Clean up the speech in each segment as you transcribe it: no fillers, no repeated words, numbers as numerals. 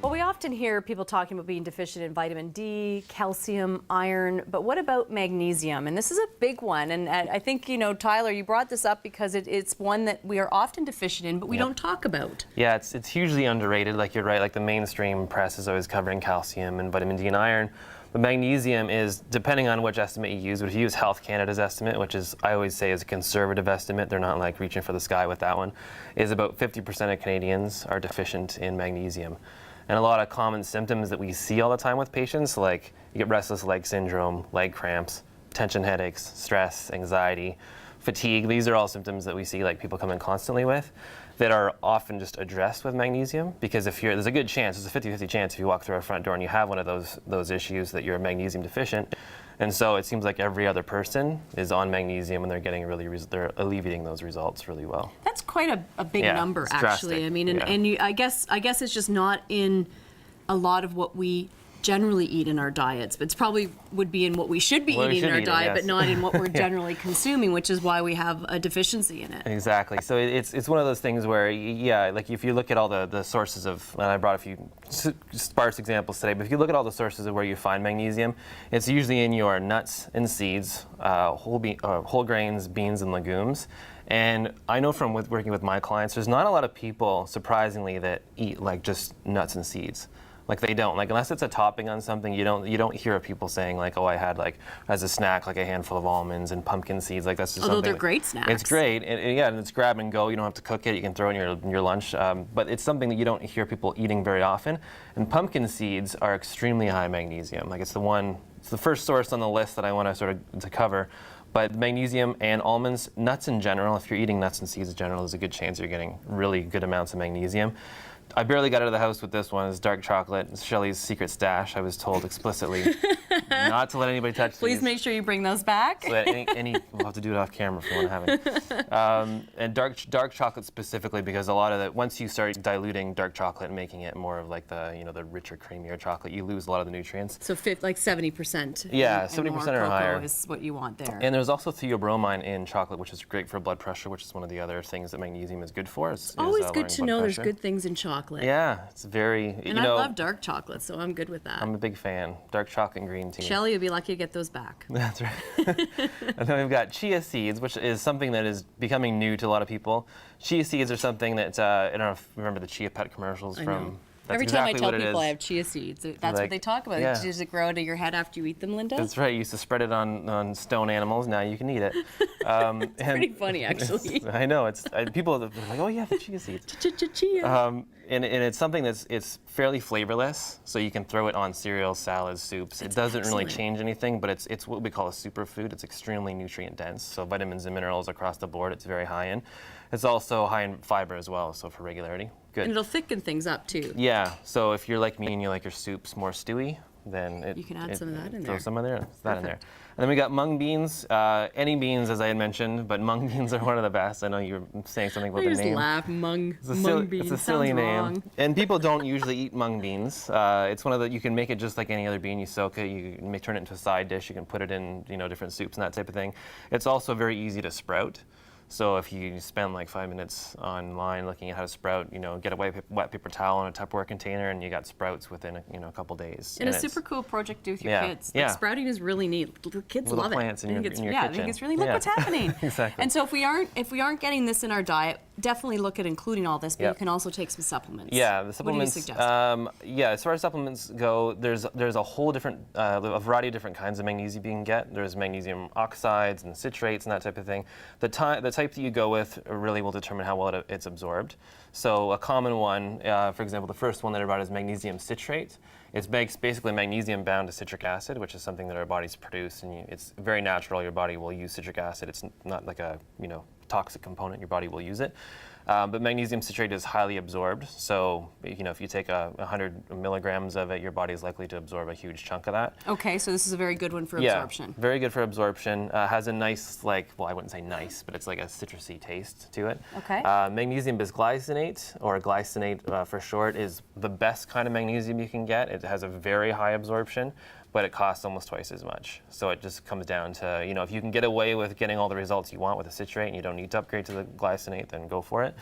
Well, we often hear people talking about being deficient in vitamin D, calcium, iron, but what about magnesium? And this is a big one, and I think, you know, Tyler, you brought this up because it's one that we are often deficient in, but we don't talk about. Yeah, it's hugely underrated, like you're right, like the mainstream press is always covering calcium and vitamin D and iron. But magnesium is, depending on which estimate you use, but if you use Health Canada's estimate, which is, I always say is a conservative estimate, they're not like reaching for the sky with that one, is about 50% of Canadians are deficient in magnesium. And a lot of common symptoms that we see all the time with patients, like you get restless leg syndrome, leg cramps, tension headaches, stress, anxiety, fatigue. These are all symptoms that we see like people come in constantly with that are often just addressed with magnesium, because there's a good chance, there's a 50-50 chance if you walk through our front door and you have one of those issues that you're magnesium deficient. And so it seems like every other person is on magnesium and they're getting they're alleviating those results really well. That's quite a big number, actually. Drastic. I mean, I guess it's just not in a lot of what we generally eat in our diets, but it's probably would be in what we should be eating in our diet, but not in what we're generally consuming, which is why we have a deficiency in it. Exactly. So it's one of those things where, yeah, like if you look at all the sources of, and I brought a few sparse examples today, but if you look at all the sources of where you find magnesium, it's usually in your nuts and seeds, whole grains, beans, and legumes. And I know from working with my clients, there's not a lot of people, surprisingly, that eat like just nuts and seeds. Like they don't, like unless it's a topping on something, you don't hear of people saying like, oh, I had like as a snack like a handful of almonds and pumpkin seeds. Like that's just although something. They're great snacks. It's great, and it's grab and go. You don't have to cook it. You can throw it in your lunch. But it's something that you don't hear people eating very often. And pumpkin seeds are extremely high in magnesium. Like it's the first source on the list that I want to sort of to cover. But magnesium and almonds, nuts in general, if you're eating nuts and seeds in general, there's a good chance you're getting really good amounts of magnesium. I barely got out of the house with this one. It's dark chocolate. It's Shelley's secret stash. I was told explicitly not to let anybody touch these. Please make sure you bring those back. So that we'll have to do it off camera if you want to have it. And dark chocolate specifically, because a lot of that, once you start diluting dark chocolate and making it more of like the richer, creamier chocolate, you lose a lot of the nutrients. So like 70%. Yeah, 70% or higher is what you want there. And there's also theobromine in chocolate, which is great for blood pressure, which is one of the other things that magnesium is good for. Always good to know there's good things in chocolate. Yeah, it's very. And I love dark chocolate, so I'm good with that. I'm a big fan. Dark chocolate and green tea. Shelley would be lucky to get those back. That's right. And then we've got chia seeds, which is something that is becoming new to a lot of people. Chia seeds are something that I don't know if you remember the Chia Pet commercials from. That's Every exactly time I tell people I have chia seeds, that's what they talk about. Yeah. Does it grow out of your head after you eat them, Linda? That's right. You used to spread it on stone animals. Now you can eat it. It's pretty funny, actually. I know. People are like, oh yeah, the chia seeds. Chia. And it's something it's fairly flavorless, so you can throw it on cereal, salads, soups. It doesn't really change anything, but it's what we call a superfood. It's extremely nutrient dense, so vitamins and minerals across the board. It's very high in. It's also high in fiber as well, so for regularity. Good. And it'll thicken things up too. Yeah, so if you're like me and you like your soups more stewy, then you can add some of that in there. Throw some in there, that in there. And then we got mung beans, any beans as I had mentioned, but mung beans are one of the best. I know you were saying something about the name. I just laugh, mung beans. It's a silly name. Wrong. And people don't usually eat mung beans. It's one of you can make it just like any other bean. You soak it, you may turn it into a side dish, you can put it in different soups and that type of thing. It's also very easy to sprout. So if you spend like 5 minutes online looking at how to sprout, get a wet paper towel in a Tupperware container, and you got sprouts within a couple days. And a super cool project to do with your kids. Like, sprouting is really neat. The kids little love plants it. in your kitchen. I think it's really look what's happening. Exactly. And so if we aren't getting this in our diet, definitely look at including all this. But you can also take some supplements. Yeah, the supplements. What do you suggest? As far as supplements go, there's a whole different a variety of different kinds of magnesium you can get. There's magnesium oxides and citrates and that type of thing. The type that you go with really will determine how well it's absorbed. So a common one, for example, the first one that I brought is magnesium citrate. It's basically magnesium bound to citric acid, which is something that our bodies produce, and it's very natural. Your body will use citric acid. It's not like a toxic component. Your body will use it. But magnesium citrate is highly absorbed, so if you take 100 milligrams of it, your body is likely to absorb a huge chunk of that. Okay, so this is a very good one for absorption. Very good for absorption. Has a nice, I wouldn't say nice, but it's like a citrusy taste to it. Okay. Magnesium bisglycinate, or glycinate for short, is the best kind of magnesium you can get. It has a very high absorption, but it costs almost twice as much. So it just comes down to, if you can get away with getting all the results you want with a citrate and you don't need to upgrade to the glycinate, then go for it.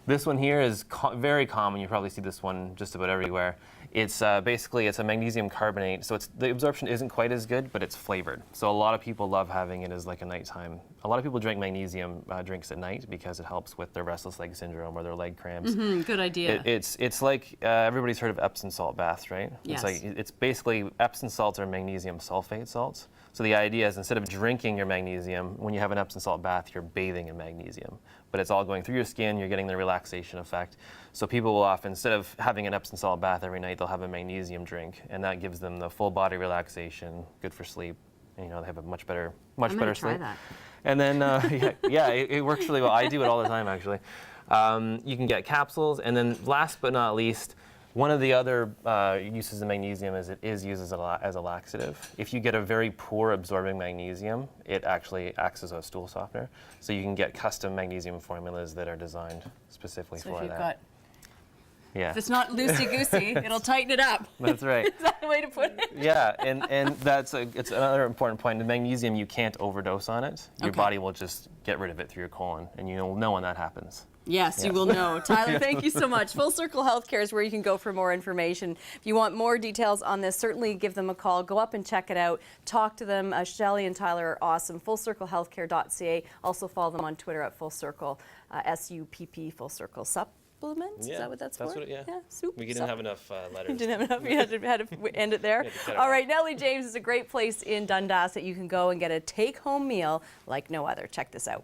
This one here is very common. You probably see this one just about everywhere. It's basically it's a magnesium carbonate, so the absorption isn't quite as good, but it's flavored. So a lot of people love having it as like a nighttime. A lot of people drink magnesium drinks at night because it helps with their restless leg syndrome or their leg cramps. Good idea. It's like everybody's heard of Epsom salt baths, right? Yes. It's basically Epsom salts are magnesium sulfate salts. So the idea is instead of drinking your magnesium, when you have an Epsom salt bath, you're bathing in magnesium. But it's all going through your skin, you're getting the relaxation effect. So people will often, instead of having an Epsom salt bath every night, they'll have a magnesium drink, and that gives them the full body relaxation, good for sleep. And, they have a much better sleep. Try that. And then, it works really well. I do it all the time, actually. You can get capsules, and then last but not least, one of the other uses of magnesium is it is used as a laxative. If you get a very poor absorbing magnesium, it actually acts as a stool softener. So you can get custom magnesium formulas that are designed specifically for that. Yeah. If it's not loosey-goosey, it'll tighten it up. That's right. Is that the way to put it? Yeah, and it's another important point. The magnesium, you can't overdose on it. Your body will just get rid of it through your colon, and you'll know when that happens. Yes, you will know. Tyler, thank you so much. Full Circle Healthcare is where you can go for more information. If you want more details on this, certainly give them a call. Go up and check it out. Talk to them. Shelley and Tyler are awesome. FullCircleHealthcare.ca. Also follow them on Twitter at Full Circle, SUPP, Full Circle Supplements. Yeah, Is that what that's for? What yeah, soup. We didn't have enough letters. You didn't have enough. You had to end it there. All right, Nellie James is a great place in Dundas that you can go and get a take-home meal like no other. Check this out.